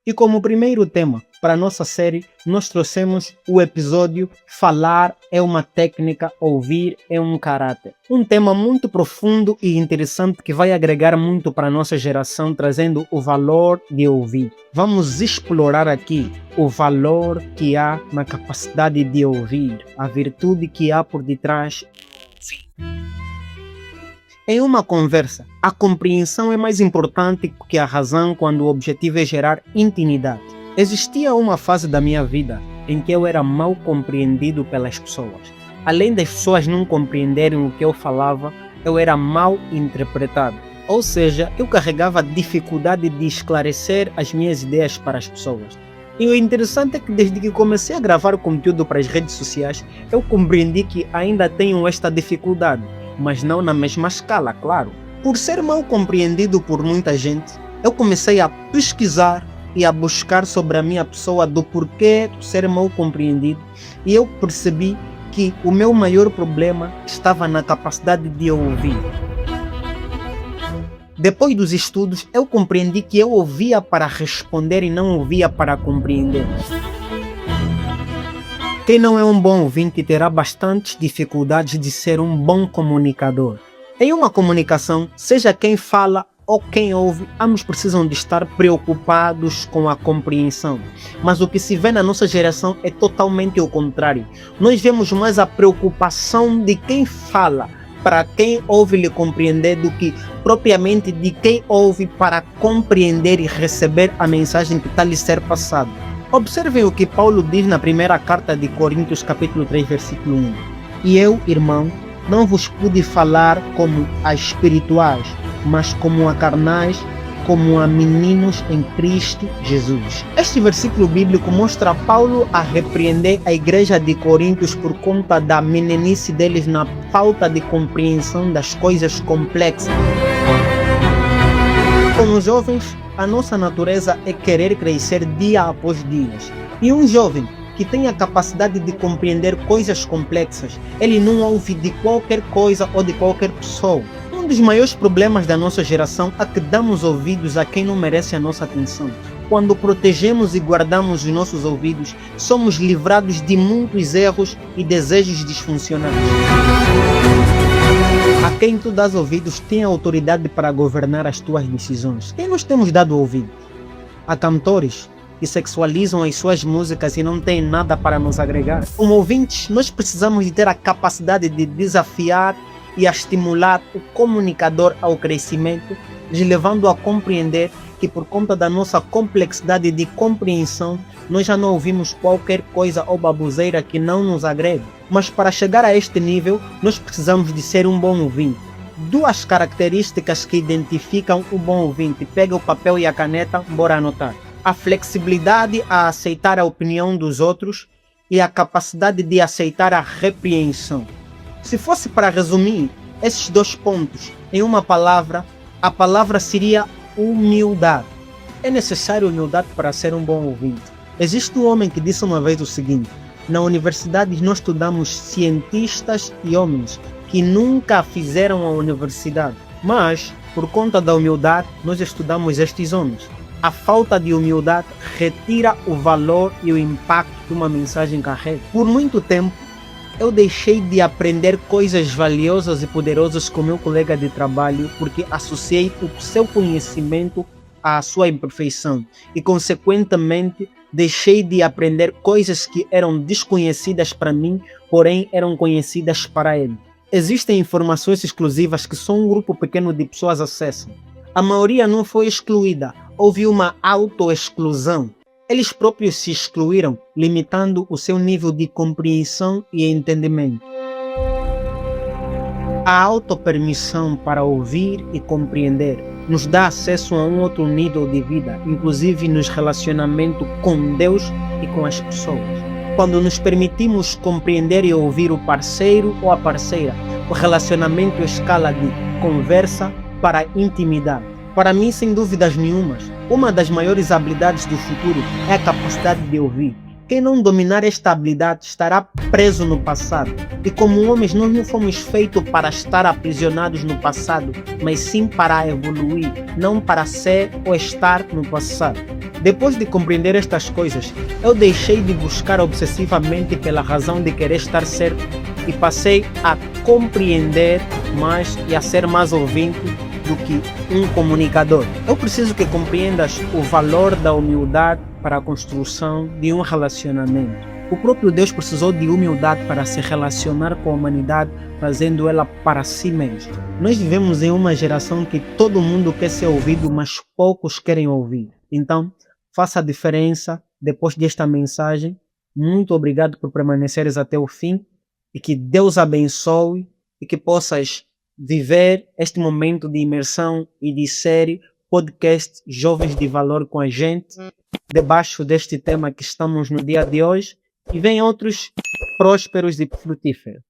E como primeiro tema para a nossa série, nós trouxemos o episódio Falar é uma técnica, ouvir é um caráter. Um tema muito profundo e interessante que vai agregar muito para a nossa geração, trazendo o valor de ouvir. Vamos explorar aqui o valor que há na capacidade de ouvir, a virtude que há por detrás. Em uma conversa, a compreensão é mais importante que a razão quando o objetivo é gerar intimidade. Existia uma fase da minha vida em que eu era mal compreendido pelas pessoas. Além das pessoas não compreenderem o que eu falava, eu era mal interpretado. Ou seja, eu carregava dificuldade de esclarecer as minhas ideias para as pessoas. E o interessante é que desde que comecei a gravar conteúdo para as redes sociais, eu compreendi que ainda tenho esta dificuldade, mas não na mesma escala, claro. Por ser mal compreendido por muita gente, eu comecei a pesquisar e a buscar sobre a minha pessoa do porquê ser mal compreendido, e eu percebi que o meu maior problema estava na capacidade de ouvir. Depois dos estudos, eu compreendi que eu ouvia para responder e não ouvia para compreender. Quem não é um bom ouvinte terá bastantes dificuldades de ser um bom comunicador. Em uma comunicação, seja quem fala ou quem ouve, ambos precisam de estar preocupados com a compreensão. Mas o que se vê na nossa geração é totalmente o contrário. Nós vemos mais a preocupação de quem fala para quem ouve lhe compreender do que propriamente de quem ouve para compreender e receber a mensagem que está lhe ser passada. Observem o que Paulo diz na primeira carta de Coríntios, capítulo 3, versículo 1. E eu, irmão, não vos pude falar como a espirituais, mas como a carnais, como a meninos em Cristo Jesus. Este versículo bíblico mostra Paulo a repreender a igreja de Coríntios por conta da meninice deles na falta de compreensão das coisas complexas. Como jovens, a nossa natureza é querer crescer dia após dia. E um jovem que tem a capacidade de compreender coisas complexas, ele não ouve de qualquer coisa ou de qualquer pessoa. Um dos maiores problemas da nossa geração é que damos ouvidos a quem não merece a nossa atenção. Quando protegemos e guardamos os nossos ouvidos, somos livrados de muitos erros e desejos disfuncionais. A quem tu dás ouvidos tem autoridade para governar as tuas decisões. Quem nós temos dado ouvido? A cantores que sexualizam as suas músicas e não têm nada para nos agregar. Como ouvintes, nós precisamos de ter a capacidade de desafiar e a estimular o comunicador ao crescimento, nos levando a compreender que por conta da nossa complexidade de compreensão, nós já não ouvimos qualquer coisa ou baboseira que não nos agregue. Mas para chegar a este nível, nós precisamos de ser um bom ouvinte. Duas características que identificam o bom ouvinte. Pega o papel e a caneta, bora anotar. A flexibilidade a aceitar a opinião dos outros e a capacidade de aceitar a repreensão. Se fosse para resumir esses dois pontos em uma palavra, a palavra seria humildade. É necessário humildade para ser um bom ouvinte. Existe um homem que disse uma vez o seguinte: na universidade nós estudamos cientistas e homens que nunca fizeram a universidade, mas por conta da humildade nós estudamos estes homens. A falta de humildade retira o valor e o impacto que uma mensagem carrega. Por muito tempo, eu deixei de aprender coisas valiosas e poderosas com meu colega de trabalho porque associei o seu conhecimento à sua imperfeição e, consequentemente, deixei de aprender coisas que eram desconhecidas para mim, porém eram conhecidas para ele. Existem informações exclusivas que só um grupo pequeno de pessoas acessam. A maioria não foi excluída, houve uma autoexclusão. Eles próprios se excluíram, limitando o seu nível de compreensão e entendimento. A autopermissão para ouvir e compreender nos dá acesso a um outro nível de vida, inclusive nos relacionamentos com Deus e com as pessoas. Quando nos permitimos compreender e ouvir o parceiro ou a parceira, o relacionamento escala de conversa para intimidade. Para mim, sem dúvidas nenhumas, uma das maiores habilidades do futuro é a capacidade de ouvir. Quem não dominar esta habilidade estará preso no passado. E como homens, nós não fomos feitos para estar aprisionados no passado, mas sim para evoluir, não para ser ou estar no passado. Depois de compreender estas coisas, eu deixei de buscar obsessivamente pela razão de querer estar certo e passei a compreender mais e a ser mais ouvinte do que um comunicador. Eu preciso que compreendas o valor da humildade para a construção de um relacionamento. O próprio Deus precisou de humildade para se relacionar com a humanidade, fazendo ela para si mesmo. Nós vivemos em uma geração que todo mundo quer ser ouvido, mas poucos querem ouvir. Então, faça a diferença depois desta mensagem. Muito obrigado por permaneceres até o fim e que Deus abençoe e que possas viver este momento de imersão e de série podcast Jovens de Valor com a gente, debaixo deste tema que estamos no dia de hoje, e vem outros prósperos e frutíferos.